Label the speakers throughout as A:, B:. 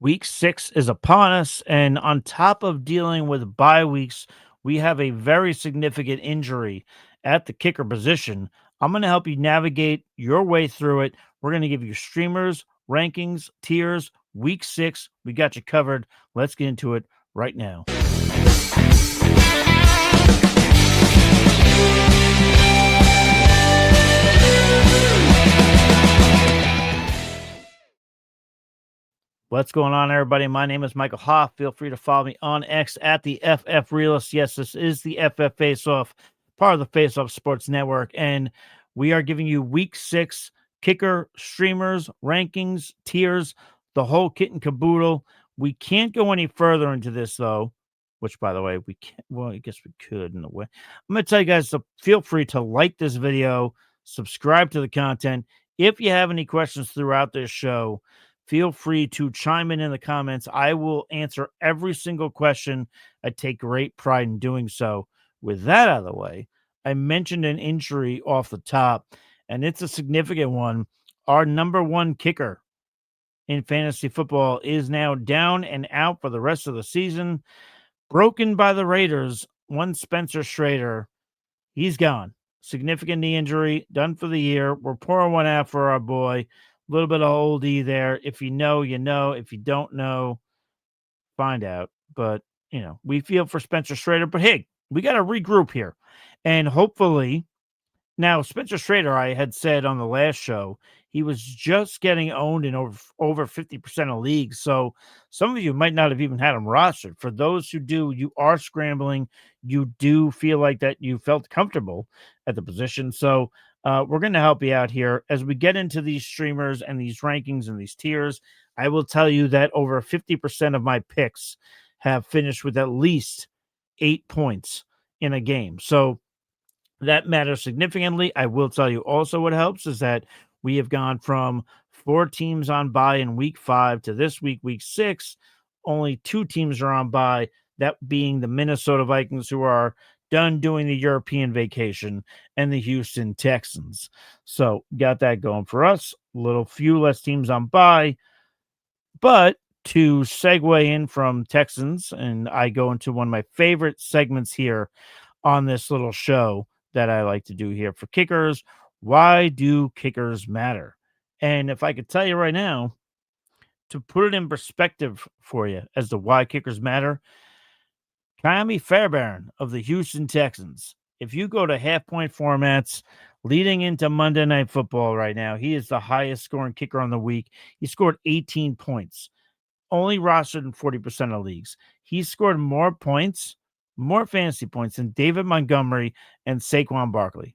A: Week 6 is upon us, and on top of dealing with bye weeks, we have a very significant injury at the kicker position. I'm going to help you navigate your way through it. We're going to give you streamers, rankings, tiers, week 6. We got you covered. Let's get into it right now. What's going on, everybody? My name is Michael Hoff. Feel free to follow me on X at the FF Realist. Yes, this is the FF Face Off, part of the Face Off Sports Network. And we are giving you week 6 kicker, streamers, rankings, tiers, the whole kit and caboodle. We can't go any further into this, though, which, by the way, we can't. Well, I guess we could in a way. I'm going to tell you guys to feel free to like this video, subscribe to the content. If you have any questions throughout this show, feel free to chime in the comments. I will answer every single question. I take great pride in doing so. With that out of the way, I mentioned an injury off the top, and it's a significant one. Our number one kicker in fantasy football is now down and out for the rest of the season. Broken by the Raiders, one Spencer Shrader. He's gone. Significant knee injury, done for the year. We're pouring one out for our boy. A little bit of oldie there. If you know, you know. If you don't know, find out. But, we feel for Spencer Shrader. But hey, we got to regroup here. And hopefully, now Spencer Shrader, I had said on the last show, he was just getting owned in over 50% of leagues. So some of you might not have even had him rostered. For those who do, you are scrambling. You do feel like that you felt comfortable at the position. So we're going to help you out here as we get into these streamers and these rankings and these tiers. I will tell you that over 50% of my picks have finished with at least 8 points in a game. So that matters significantly. I will tell you also what helps is that we have gone from 4 teams on bye in week 5 to this week, week 6. Only 2 teams are on bye, that being the Minnesota Vikings, who are done doing the European vacation, and the Houston Texans. So got that going for us. Few less teams on bye. But to segue in from Texans, and I go into one of my favorite segments here on this little show that I like to do here for kickers. Why do kickers matter? And if I could tell you right now, to put it in perspective for you as to why kickers matter, Kami Fairbairn of the Houston Texans. If you go to half point formats leading into Monday Night Football right now, he is the highest scoring kicker on the week. He scored 18 points, only rostered in 40% of leagues. He scored more points, more fantasy points than David Montgomery and Saquon Barkley.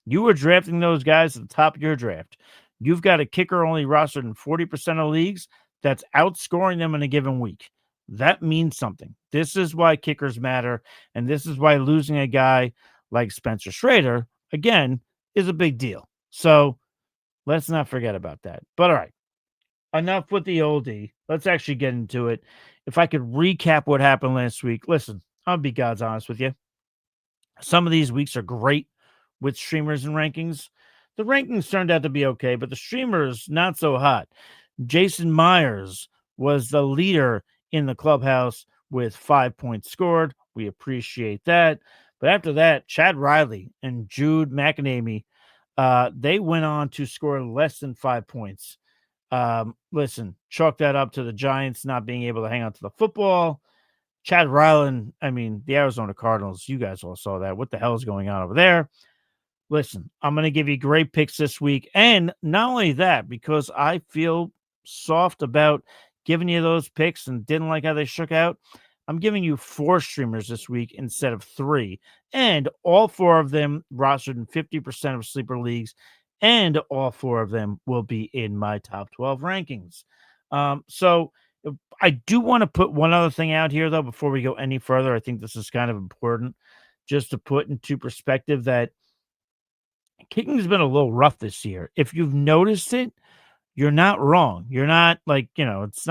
A: You were drafting those guys at the top of your draft. You've got a kicker only rostered in 40% of leagues that's outscoring them in a given week. That means something. This is why kickers matter, and this is why losing a guy like Spencer Shrader, again, is a big deal. So let's not forget about that. But all right, enough with the oldie. Let's actually get into it. If I could recap what happened last week, listen, I'll be God's honest with you. Some of these weeks are great with streamers and rankings. The rankings turned out to be okay, but the streamers, not so hot. Jason Myers was the leader in the clubhouse with 5 points scored. We appreciate that. But after that, Chad Riley and Jude McAnamy, they went on to score less than 5 points. Listen, chalk that up to the Giants not being able to hang on to the football. Chad Riley, the Arizona Cardinals, you guys all saw that. What the hell is going on over there? Listen, I'm going to give you great picks this week. And not only that, because I feel soft about giving you those picks and didn't like how they shook out, I'm giving you 4 streamers this week instead of 3. And all 4 of them rostered in 50% of sleeper leagues. And all 4 of them will be in my top 12 rankings. So I do want to put one other thing out here, though, before we go any further. I think this is kind of important just to put into perspective that kicking has been a little rough this year. If you've noticed it, you're not wrong. You're not it's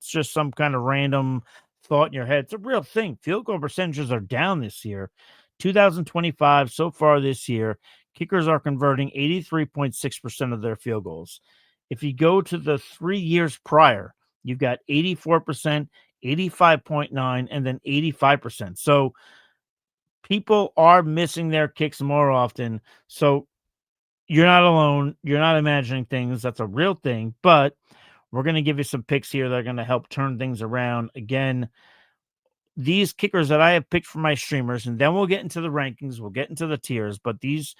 A: just some kind of random thought in your head. It's a real thing. Field goal percentages are down this year. 2025 so far this year, kickers are converting 83.6% of their field goals. If you go to the 3 years prior, You've got 84%, 85.9, and then 85%. So people are missing their kicks more often. So you're not alone. You're not imagining things. That's a real thing. But we're going to give you some picks here that are going to help turn things around. Again, these kickers that I have picked for my streamers, and then we'll get into the rankings, we'll get into the tiers, but these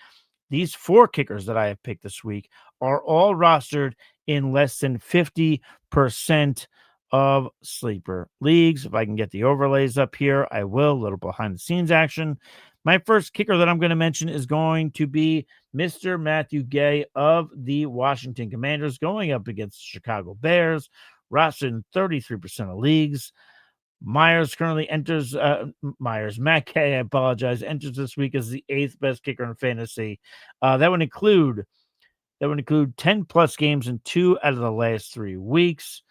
A: four kickers that I have picked this week are all rostered in less than 50% of sleeper leagues. If I can get the overlays up here, I will. A little behind the scenes action. My first kicker that I'm going to mention is going to be Mr. Matthew Gay of the Washington Commanders going up against the Chicago Bears, rostered in 33% of leagues. Myers currently enters Matt Kay, I apologize, enters this week as the 8th best kicker in fantasy. That would include 10 plus games in 2 out of the last 3 weeks.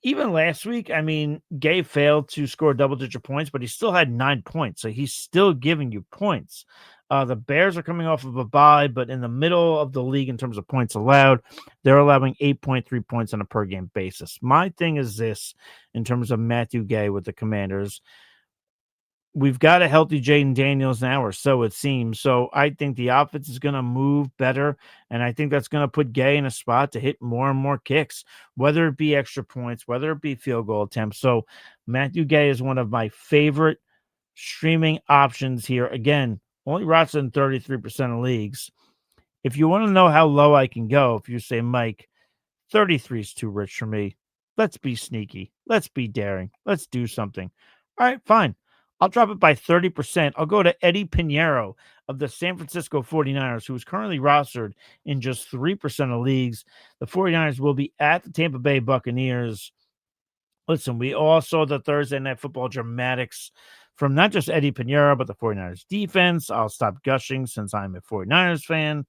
A: Even last week, I mean, Gay failed to score double-digit points, but he still had 9 points, so he's still giving you points. The Bears are coming off of a bye, but in the middle of the league in terms of points allowed, they're allowing 8.3 points on a per-game basis. My thing is this, in terms of Matthew Gay with the Commanders, we've got a healthy Jaden Daniels now, or so it seems. So I think the offense is going to move better, and I think that's going to put Gay in a spot to hit more and more kicks, whether it be extra points, whether it be field goal attempts. So Matthew Gay is one of my favorite streaming options here. Again, only rostered in 33% of leagues. If you want to know how low I can go, if you say, Mike, 33 is too rich for me, let's be sneaky. Let's be daring. Let's do something. All right, fine. I'll drop it by 30%. I'll go to Eddie Pinheiro of the San Francisco 49ers, who is currently rostered in just 3% of leagues. The 49ers will be at the Tampa Bay Buccaneers. Listen, we all saw the Thursday Night Football dramatics from not just Eddie Pinheiro, but the 49ers defense. I'll stop gushing since I'm a 49ers fan.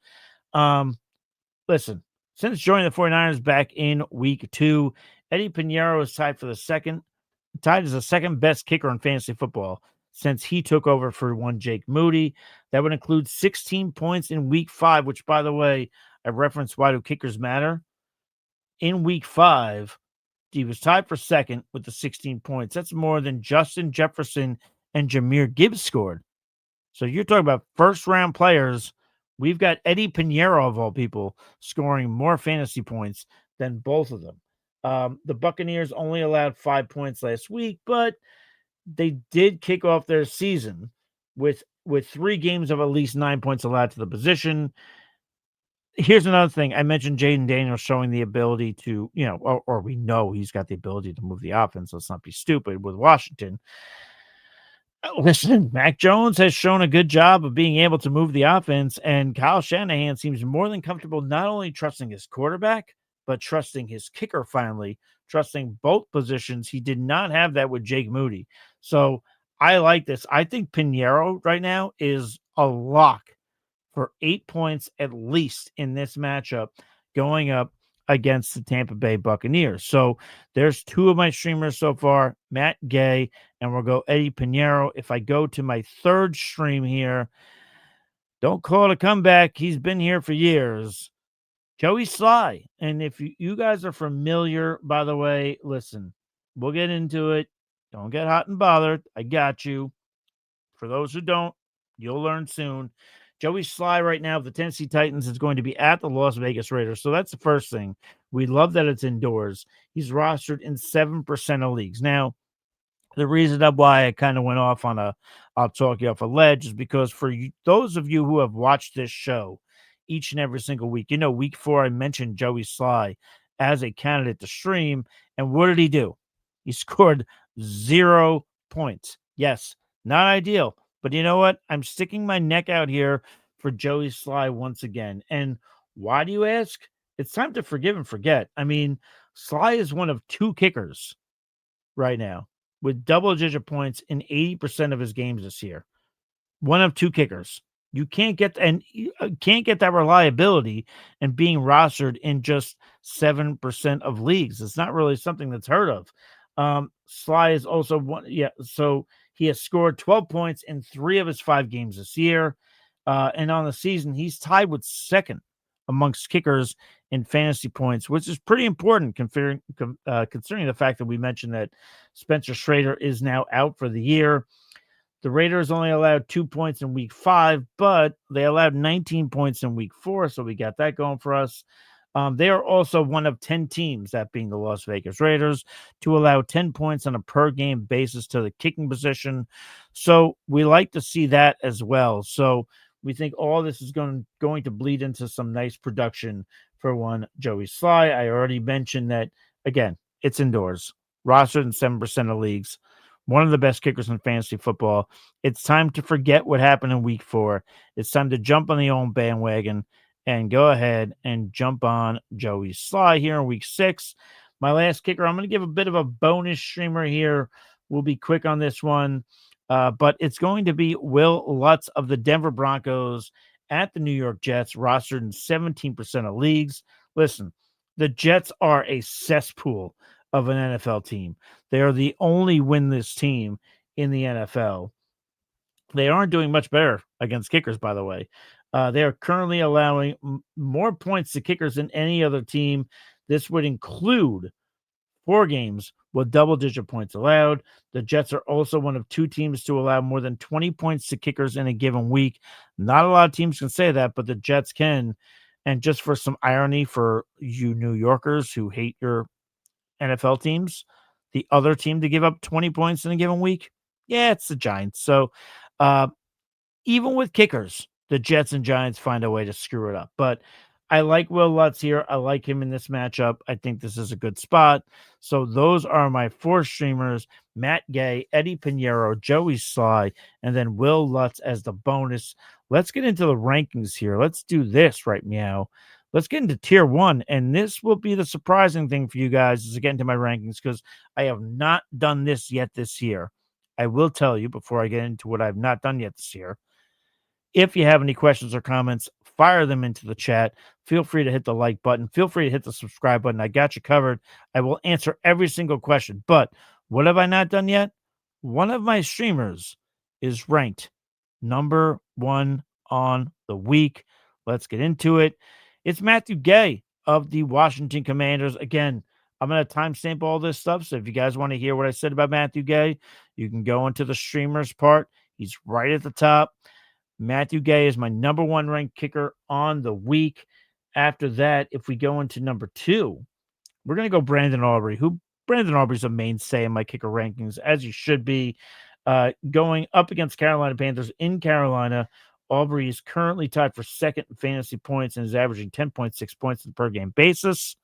A: Listen, since joining the 49ers back in week 2, Eddie Pinheiro is tied as the second best kicker in fantasy football since he took over for one Jake Moody. That would include 16 points in week 5, which, by the way, I referenced why do kickers matter. In week 5, he was tied for second with the 16 points. That's more than Justin Jefferson and Jahmyr Gibbs scored. So you're talking about first-round players. We've got Eddie Pinheiro, of all people, scoring more fantasy points than both of them. The Buccaneers only allowed 5 points last week, but they did kick off their season with 3 games of at least 9 points allowed to the position. Here's another thing. I mentioned Jaden Daniels showing the ability to, or we know he's got the ability to move the offense. Let's not be stupid with Washington. Listen, Mac Jones has shown a good job of being able to move the offense, and Kyle Shanahan seems more than comfortable not only trusting his quarterback, but trusting his kicker finally, trusting both positions. He did not have that with Jake Moody. So I like this. I think Pinheiro right now is a lock for 8 points at least in this matchup going up against the Tampa Bay Buccaneers. So there's 2 of my streamers so far, Matt Gay, and we'll go Eddie Pinheiro. If I go to my third stream here, don't call it a comeback. He's been here for years. Joey Sly. And if you guys are familiar, by the way, listen, we'll get into it. Don't get hot and bothered. I got you. For those who don't, you'll learn soon. Joey Sly right now of the Tennessee Titans is going to be at the Las Vegas Raiders. So that's the first thing. We love that it's indoors. He's rostered in 7% of leagues. Now, the reason why I kind of went off on I'll talk you off a ledge is because for those of you who have watched this show each and every single week, week 4, I mentioned Joey Sly as a candidate to stream. And what did he do? He scored 0 points. Yes, not ideal. But you know what? I'm sticking my neck out here for Joey Sly once again. And why do you ask? It's time to forgive and forget. I mean, Sly is one of 2 kickers right now with double-digit points in 80% of his games this year. One of 2 kickers. You can't get that reliability and being rostered in just 7% of leagues. It's not really something that's heard of. Sly is also one. Yeah. So he has scored 12 points in 3 of his 5 games this year. And on the season, he's tied with second amongst kickers in fantasy points, which is pretty important considering the fact that we mentioned that Spencer Shrader is now out for the year. The Raiders only allowed 2 points in week 5, but they allowed 19 points in week 4, so we got that going for us. They are also one of 10 teams, that being the Las Vegas Raiders, to allow 10 points on a per game basis to the kicking position. So we like to see that as well. So we think all this is going to bleed into some nice production for one Joey Sly. I already mentioned that, again, it's indoors, rostered in 7% of leagues, one of the best kickers in fantasy football. It's time to forget what happened in week 4. It's time to jump on the own bandwagon and go ahead and jump on Joey Sly here in week 6. My last kicker, I'm going to give a bit of a bonus streamer here. We'll be quick on this one, but it's going to be Will Lutz of the Denver Broncos at the New York Jets, rostered in 17% of leagues. Listen, the Jets are a cesspool of an NFL team. They are the only winless team in the NFL. They aren't doing much better against kickers, by the way. They are currently allowing more points to kickers than any other team. This would include 4 games with double-digit points allowed. The Jets are also one of 2 teams to allow more than 20 points to kickers in a given week. Not a lot of teams can say that, but the Jets can. And just for some irony for you New Yorkers who hate your NFL teams, the other team to give up 20 points in a given week, yeah, it's the Giants. So, uh, even with kickers, the Jets and Giants find a way to screw it up. But I like Will Lutz here. I like him in this matchup. I think this is a good spot. So those are my 4 streamers: Matt Gay, Eddie Pinheiro, Joey Sly, and then Will Lutz as the bonus. Let's get into the rankings here. Let's do this right meow. Let's get into tier 1. And this will be the surprising thing for you guys is to get into my rankings because I have not done this yet this year. I will tell you before I get into what I've not done yet this year. If you have any questions or comments, fire them into the chat. Feel free to hit the like button. Feel free to hit the subscribe button. I got you covered. I will answer every single question. But what have I not done yet? One of my streamers is ranked number 1 on the week. Let's get into it. It's Matthew Gay of the Washington Commanders. Again, I'm going to timestamp all this stuff. So if you guys want to hear what I said about Matthew Gay, you can go into the streamers part. He's right at the top. Matthew Gay is my number 1 ranked kicker on the week. After that, if we go into number 2, we're going to go Brandon Aubrey, Brandon Aubrey's a mainstay in my kicker rankings, as he should be. Going up against Carolina Panthers in Carolina, Aubrey is currently tied for second in fantasy points and is averaging 10.6 points on a per game basis.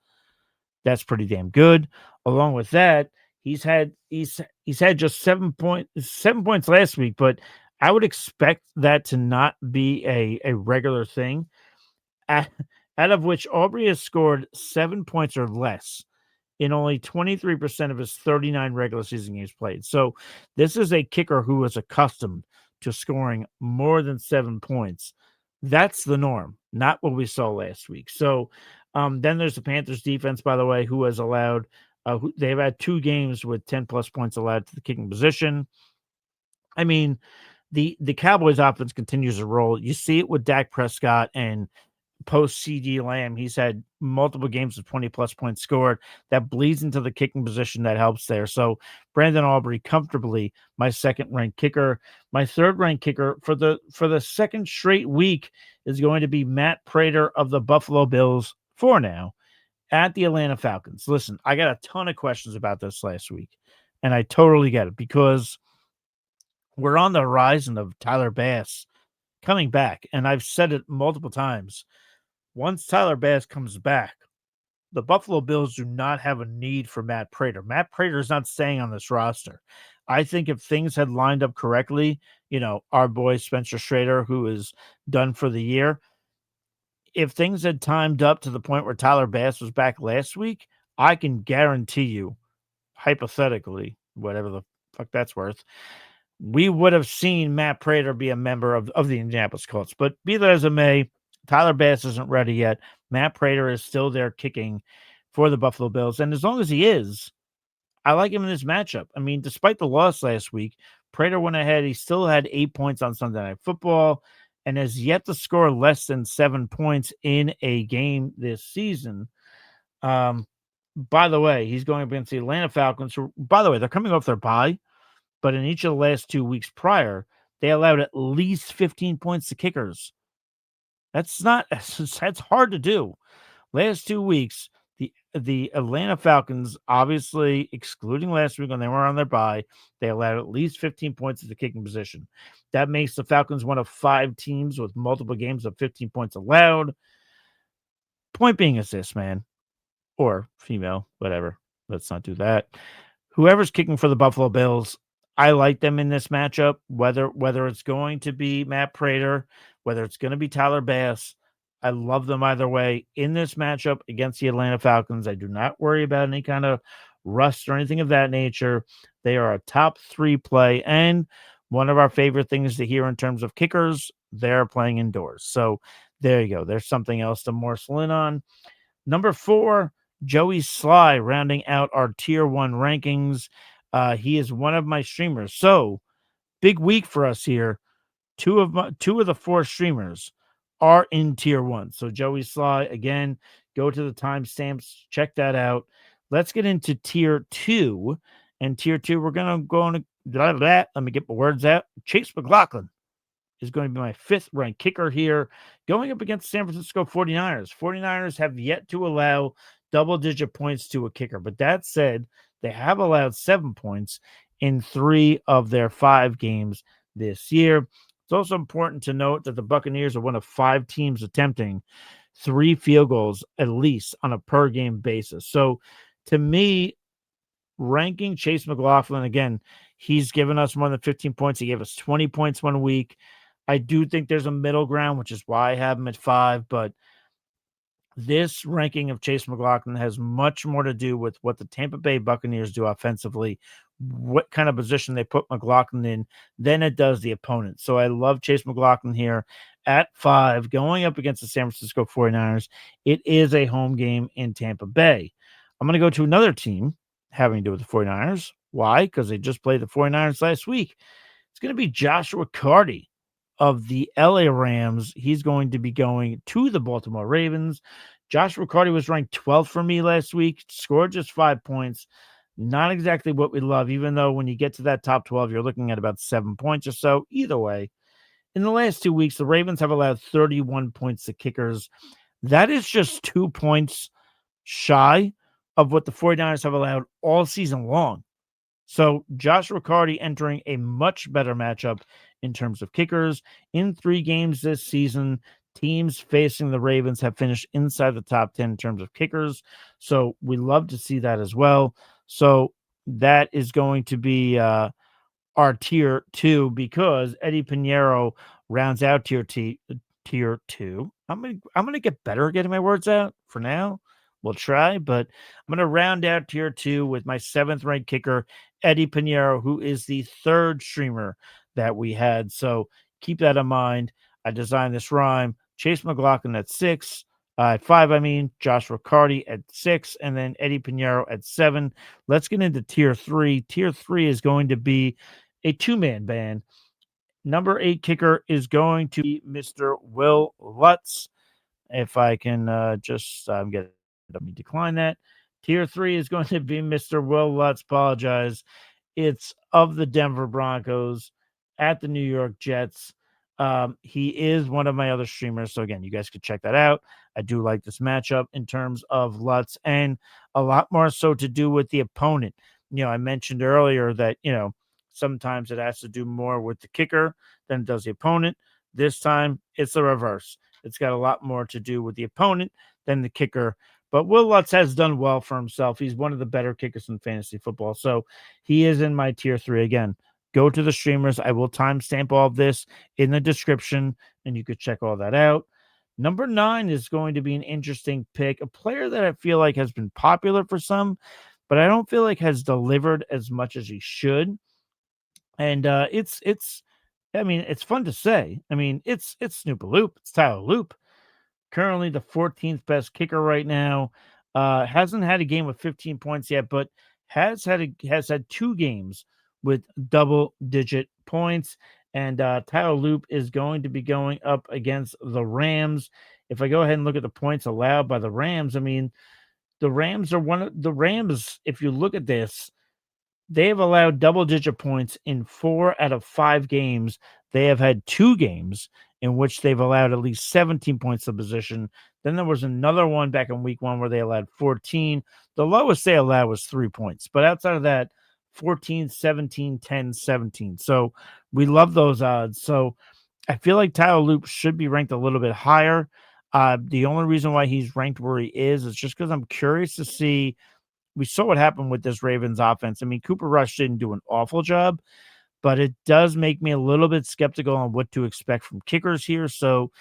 A: That's pretty damn good. Along with that, he's had just 7 points last week, but I would expect that to not be a regular thing, out of which Aubrey has scored 7 points or less in only 23% of his 39 regular season games played. So this is a kicker who is accustomed to scoring more than 7 points. That's the norm, not what we saw last week. So then there's the Panthers defense, by the way, who has allowed they've had 2 games with 10 plus points allowed to the kicking position. I mean, the Cowboys offense continues to roll. You see it with Dak Prescott and post CD Lamb. He's had multiple games with 20 plus points scored. That bleeds into the kicking position. That helps there. So Brandon Aubrey comfortably my second ranked kicker. My third ranked kicker for the second straight week is going to be Matt Prater of the Buffalo Bills for now at the Atlanta Falcons. Listen, I got a ton of questions about this last week, and I totally get it because we're on the horizon of Tyler Bass coming back. And I've said it multiple times. Once Tyler Bass comes back, the Buffalo Bills do not have a need for Matt Prater. Matt Prater is not staying on this roster. I think if things had lined up correctly, our boy Spencer Shrader, who is done for the year, if things had timed up to the point where Tyler Bass was back last week, I can guarantee you, hypothetically, whatever the fuck that's worth, we would have seen Matt Prater be a member of the Indianapolis Colts. But be that as it may, Tyler Bass isn't ready yet. Matt Prater is still there kicking for the Buffalo Bills. And as long as he is, I like him in this matchup. I mean, despite the loss last week, Prater went ahead. He still had 8 points on Sunday Night Football. and has yet to score less than 7 points in a game this season. Um, by the way, he's going up against the Atlanta Falcons, who, by the way, they're coming off their bye, but in each of the last 2 weeks prior, they allowed at least 15 points to kickers. That's not that's hard to do. Last 2 weeks, the Atlanta Falcons, obviously excluding last week when they were on their bye, they allowed at least 15 points at the kicking position. That makes the Falcons one of 5 teams with multiple games of 15 points allowed. Point being is this, man, or female, whatever. Let's not do that. Whoever's kicking for the Buffalo Bills, I like them in this matchup. Whether it's going to be Matt Prater, whether it's going to be Tyler Bass, I love them either way in this matchup against the Atlanta Falcons. I do not worry about any kind of rust or anything of that nature. They are a top 3 play, and one of our favorite things to hear in terms of kickers, they're playing indoors. So there you go. There's something else to morsel in on. Number 4, Joey Sly, rounding out our tier 1 rankings. He is one of my streamers. So big week for us here. Two of the 4 streamers are in tier 1. So Joey Sly, again, go to the timestamps, check that out. Let's get into tier 2. And tier 2, we're gonna go on. Let me get my words out. Chase McLaughlin is going to be my 5th ranked kicker here, going up against San Francisco 49ers. 49ers have yet to allow double-digit points to a kicker. But that said, they have allowed 7 points in 3 of their 5 games this year. It's also important to note that the Buccaneers are one of 5 teams attempting 3 field goals at least on a per-game basis. So to me, ranking Chase McLaughlin, again, he's given us more than 15 points. He gave us 20 points one week. I do think there's a middle ground, which is why I have him at 5, but this ranking of Chase McLaughlin has much more to do with what the Tampa Bay Buccaneers do offensively, what kind of position they put McLaughlin in, than it does the opponent. So I love Chase McLaughlin here at 5, going up against the San Francisco 49ers. It is a home game in Tampa Bay. I'm going to go to another team having to do with the 49ers. Why? Because they just played the 49ers last week. It's going to be Joshua Carty of the LA Rams. He's going to be going to the Baltimore Ravens. Joshua Carty was ranked 12th for me last week, scored just 5 points. Not exactly what we love, even though when you get to that top 12, you're looking at about 7 points or so. Either way, in the last 2 weeks, the Ravens have allowed 31 points to kickers. That is just 2 points shy of what the 49ers have allowed all season long. So Joshua Carty entering a much better matchup in terms of kickers. In 3 games this season, teams facing the Ravens have finished inside the top 10 in terms of kickers. So we love to see that as well. So that is going to be our tier 2 because Eddie Pinheiro rounds out tier 2. I'm gonna get better at getting my words out for now. We'll try, but I'm gonna round out tier 2 with my 7th ranked kicker, Eddie Pinheiro, who is the 3rd streamer that we had. So keep that in mind. I designed this rhyme. Chase McLaughlin at 6. At 5, I mean, Joshua Carty at 6, and then Eddie Pinheiro at 7. Let's get into tier 3. Tier 3 is going to be a 2-man band. Number 8 kicker is going to be Mr. Will Lutz. If I can let me decline that. Tier 3 is going to be Mr. Will Lutz. Apologize. It's of the Denver Broncos at the New York Jets. He is one of my other streamers. So again, you guys could check that out. I do like this matchup in terms of Lutz and a lot more so to do with the opponent. I mentioned earlier that, sometimes it has to do more with the kicker than it does the opponent. This time it's the reverse. It's got a lot more to do with the opponent than the kicker. But Will Lutz has done well for himself. He's one of the better kickers in fantasy football. So he is in my tier 3. Again, go to the streamers. I will timestamp all of this in the description, and you could check all that out. Number 9 is going to be an interesting pick, a player that I feel like has been popular for some, but I don't feel like has delivered as much as he should. And it's fun to say. It's Snoop Loop. It's Tyler Loop. Currently the 14th best kicker right now. Hasn't had a game with 15 points yet, but has had 2 games with double-digit points. And Tyler Loop is going to be going up against the Rams. If I go ahead and look at the points allowed by the Rams, I mean, the Rams are one of the Rams. If you look at this, they have allowed double-digit points in 4 out of 5 games. They have had 2 games in which they've allowed at least 17 points of position. Then there was another one back in week 1 where they allowed 14. The lowest they allowed was 3 points. But outside of that, 14, 17, 10, 17. So we love those odds. So I feel like Tyler Loop should be ranked a little bit higher. The only reason why he's ranked where he is just because I'm curious to see. We saw what happened with this Ravens offense. I mean, Cooper Rush didn't do an awful job, but it does make me a little bit skeptical on what to expect from kickers here. So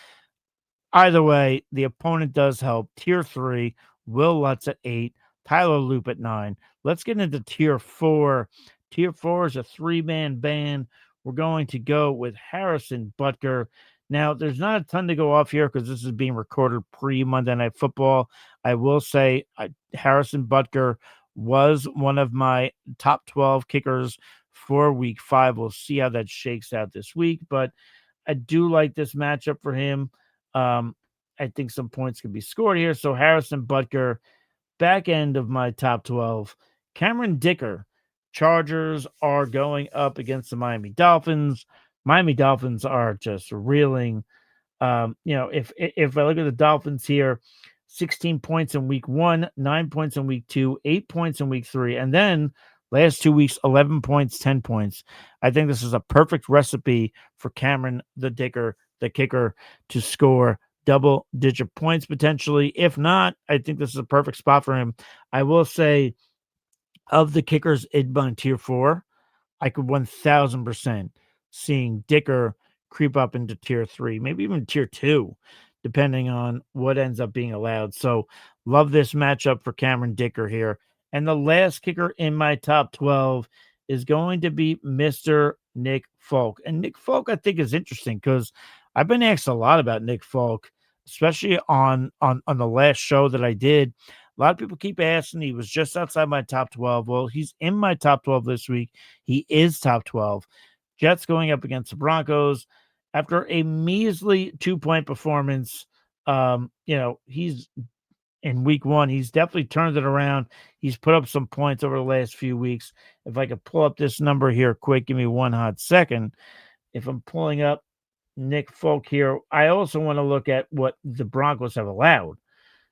A: either way, the opponent does help. Tier 3, Will Lutz at 8, Tyler Loop at 9. Let's get into Tier 4. Tier 4 is a 3-man band. We're going to go with Harrison Butker. Now, there's not a ton to go off here because this is being recorded pre-Monday Night Football. I will say Harrison Butker was one of my top 12 kickers for Week 5. We'll see how that shakes out this week, but I do like this matchup for him. I think some points can be scored here. So Harrison Butker, back end of my top 12. Cameron Dicker, Chargers are going up against the Miami Dolphins. Miami Dolphins are just reeling. If I look at the Dolphins here, 16 points in week 1, 9 points in week 2, 8 points in week 3, and then last 2 weeks, 11 points, 10 points. I think this is a perfect recipe for Cameron the Dicker, the kicker, to score double-digit points potentially. If not, I think this is a perfect spot for him. I will say, of the kickers in my tier 4, I could 1000% seeing Dicker creep up into tier 3, maybe even tier 2, depending on what ends up being allowed. So love this matchup for Cameron Dicker here. And the last kicker in my top 12 is going to be Mr. Nick Folk. And Nick Folk, I think, is interesting because I've been asked a lot about Nick Folk, especially on the last show that I did. A lot of people keep asking. He was just outside my top 12. Well, he's in my top 12 this week. He is top 12. Jets going up against the Broncos after a measly 2-point performance. He's in week 1. He's definitely turned it around. He's put up some points over the last few weeks. If I could pull up this number here quick, give me one hot second. If I'm pulling up Nick Folk here, I also want to look at what the Broncos have allowed.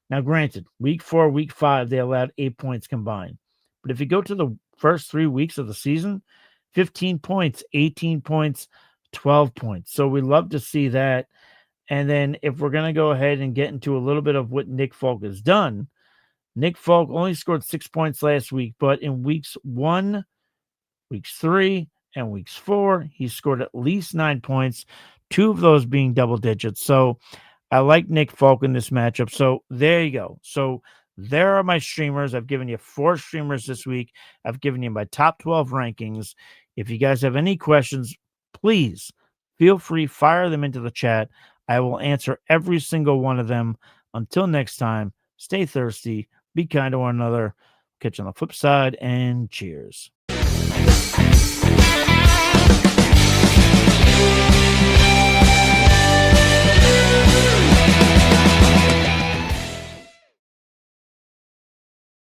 A: Now, granted, week 4, week 5, they allowed 8 points combined. But if you go to the first 3 weeks of the season, 15 points, 18 points, 12 points. So we love to see that. And then if we're going to go ahead and get into a little bit of what Nick Folk has done, Nick Folk only scored 6 points last week, but in weeks 1, weeks 3, and weeks 4, he scored at least 9 points, 2 of those being double digits. So I like Nick Folk in this matchup. So there you go. So there are my streamers. I've given you 4 streamers this week. I've given you my top 12 rankings. If you guys have any questions, please feel free, fire them into the chat. I will answer every single one of them. Until next time, stay thirsty, be kind to one another. Catch you on the flip side, and cheers.